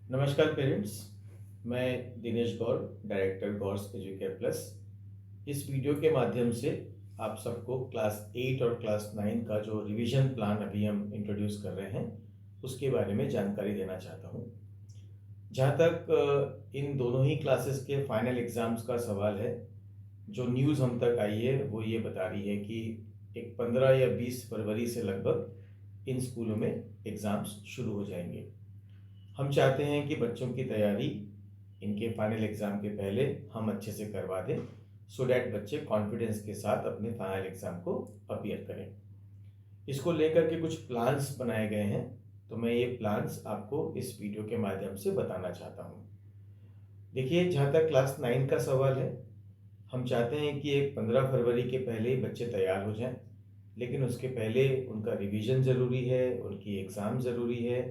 नमस्कार पेरेंट्स। मैं दिनेश गौर, director गौर्स educare plus. इस वीडियो के माध्यम से आप सबको क्लास 8 और क्लास 9 का जो रिवीजन प्लान अभी हम इंट्रोड्यूस कर रहे हैं उसके बारे में जानकारी देना चाहता हूँ। जहाँ तक इन दोनों ही क्लासेस के फाइनल एग्ज़ाम्स का सवाल है, जो न्यूज़ हम तक आई है वो ये बता रही है कि एक 15 या 20 फरवरी से लगभग इन स्कूलों में एग्ज़ाम्स शुरू हो जाएंगे। हम चाहते हैं कि बच्चों की तैयारी इनके फाइनल एग्ज़ाम के पहले हम अच्छे से करवा दें, सो डैट बच्चे कॉन्फिडेंस के साथ अपने फाइनल एग्ज़ाम को अपीयर करें। इसको लेकर के कुछ प्लान्स बनाए गए हैं, तो मैं ये प्लान्स आपको इस वीडियो के माध्यम से बताना चाहता हूँ। देखिए, जहाँ तक क्लास 9 का सवाल है, हम चाहते हैं कि एक 15 फरवरी के पहले ही बच्चे तैयार हो जाएं, लेकिन उसके पहले उनका रिवीजन ज़रूरी है, उनकी एग्ज़ाम ज़रूरी है।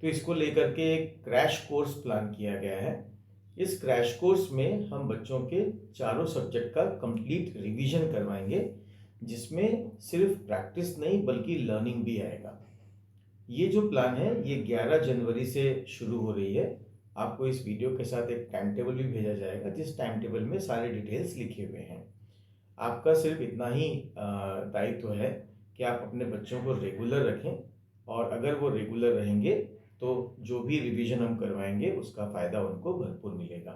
तो इसको लेकर के एक क्रैश कोर्स प्लान किया गया है। इस क्रैश कोर्स में हम बच्चों के चारों सब्जेक्ट का कंप्लीट रिवीजन करवाएंगे, जिसमें सिर्फ प्रैक्टिस नहीं बल्कि लर्निंग भी आएगा। ये जो प्लान है ये 11 जनवरी से शुरू हो रही है। आपको इस वीडियो के साथ एक टाइम टेबल भी भेजा जाएगा, जिस टाइम टेबल में सारे डिटेल्स लिखे हुए हैं। आपका सिर्फ इतना ही दायित्व है कि आप अपने बच्चों को रेगुलर रखें, और अगर वो रेगुलर रहेंगे तो जो भी रिवीजन हम करवाएंगे उसका फ़ायदा उनको भरपूर मिलेगा।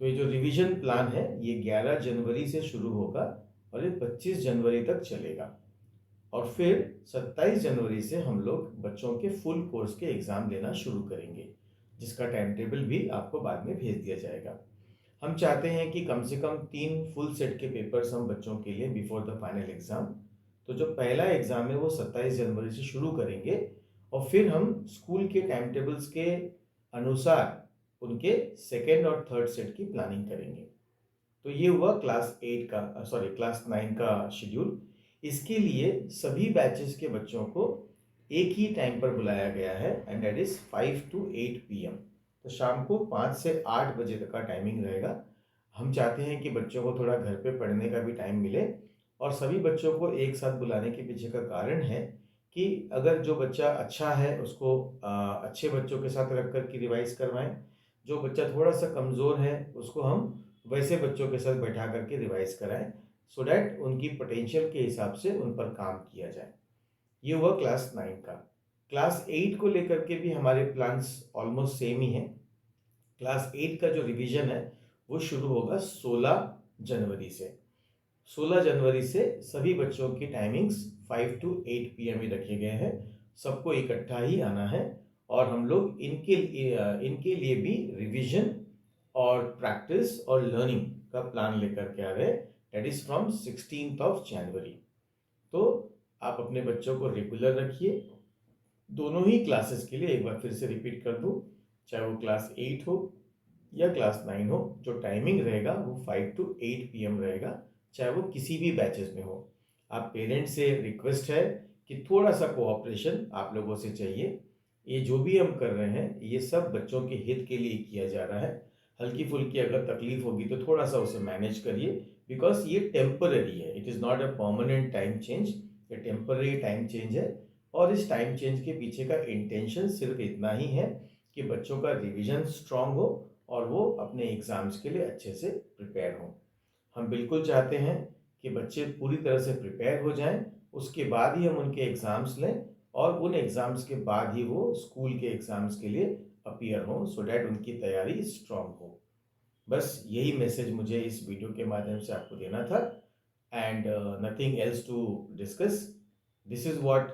तो ये जो रिवीजन प्लान है ये 11 जनवरी से शुरू होगा और ये 25 जनवरी तक चलेगा, और फिर 27 जनवरी से हम लोग बच्चों के फुल कोर्स के एग्ज़ाम लेना शुरू करेंगे, जिसका टाइम टेबल भी आपको बाद में भेज दिया जाएगा। हम चाहते हैं कि कम से कम 3 फुल सेट के पेपर्स हम बच्चों के लिए बिफोर द फाइनल एग्ज़ाम। तो जो पहला एग्ज़ाम है वो 27 जनवरी से शुरू करेंगे, और फिर हम स्कूल के टाइम टेबल्स के अनुसार उनके सेकेंड और थर्ड सेट की प्लानिंग करेंगे। तो ये हुआ क्लास 9 का शेड्यूल। इसके लिए सभी बैचेस के बच्चों को एक ही टाइम पर बुलाया गया है, and that is 5 to 8 PM। तो शाम को 5 से 8 बजे तक का टाइमिंग रहेगा। हम चाहते हैं कि बच्चों को थोड़ा घर पे पढ़ने का भी टाइम मिले, और सभी बच्चों को एक साथ बुलाने के पीछे का कारण है कि अगर जो बच्चा अच्छा है उसको अच्छे बच्चों के साथ रख कर के रिवाइज करवाएं, जो बच्चा थोड़ा सा कमज़ोर है उसको हम वैसे बच्चों के साथ बैठा करके रिवाइज कराएं, सो डैट उनकी पोटेंशियल के हिसाब से उन पर काम किया जाए। ये हुआ क्लास 9 का। क्लास 8 को लेकर के भी हमारे प्लान्स ऑलमोस्ट सेम ही हैं। क्लास 8 का जो रिवीजन है वो शुरू होगा 16 जनवरी से। 16 जनवरी से सभी बच्चों की टाइमिंग्स 5 to 8 PM ही रखे गए हैं। सबको इकट्ठा ही आना है, और हम लोग इनके लिए भी रिवीजन और प्रैक्टिस और लर्निंग का प्लान लेकर के आ रहे हैं, दैट इज़ फ्रॉम 16 जनवरी। तो आप अपने बच्चों को रेगुलर रखिए। दोनों ही क्लासेस के लिए एक बार फिर से रिपीट कर दूं, चाहे वो क्लास 8 हो या क्लास 9 हो, जो टाइमिंग रहेगा वो 5 to 8 PM रहेगा, चाहे वो किसी भी बैचेस में हो। आप पेरेंट्स से रिक्वेस्ट है कि थोड़ा सा कोऑपरेशन आप लोगों से चाहिए। ये जो भी हम कर रहे हैं ये सब बच्चों के हित के लिए किया जा रहा है। हल्की फुल्की अगर तकलीफ होगी तो थोड़ा सा उसे मैनेज करिए, बिकॉज ये टेम्पररी है, it is not a permanent time change, ये टेम्पररी टाइम चेंज है। और इस टाइम चेंज के पीछे का इंटेंशन सिर्फ इतना ही है कि बच्चों का रिवीजन स्ट्रांग हो और वो अपने एग्ज़ाम्स के लिए अच्छे से प्रिपेयर हों। हम बिल्कुल चाहते हैं कि बच्चे पूरी तरह से प्रिपेयर हो जाएं, उसके बाद ही हम उनके एग्ज़ाम्स लें, और उन एग्ज़ाम्स के बाद ही वो स्कूल के एग्ज़ाम्स के लिए अपीयर हों, सो डैट उनकी तैयारी स्ट्रांग हो। बस यही मैसेज मुझे इस वीडियो के माध्यम से आपको देना था, and nothing else to discuss. This is what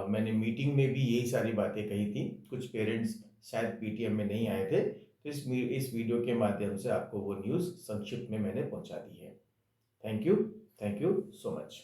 मैंने मीटिंग में भी यही सारी बातें कही थी। कुछ पेरेंट्स शायद PTM में नहीं आए थे, तो इस वीडियो के माध्यम से आपको वो न्यूज़ संक्षिप्त में मैंने पहुंचा दी है। Thank you so much.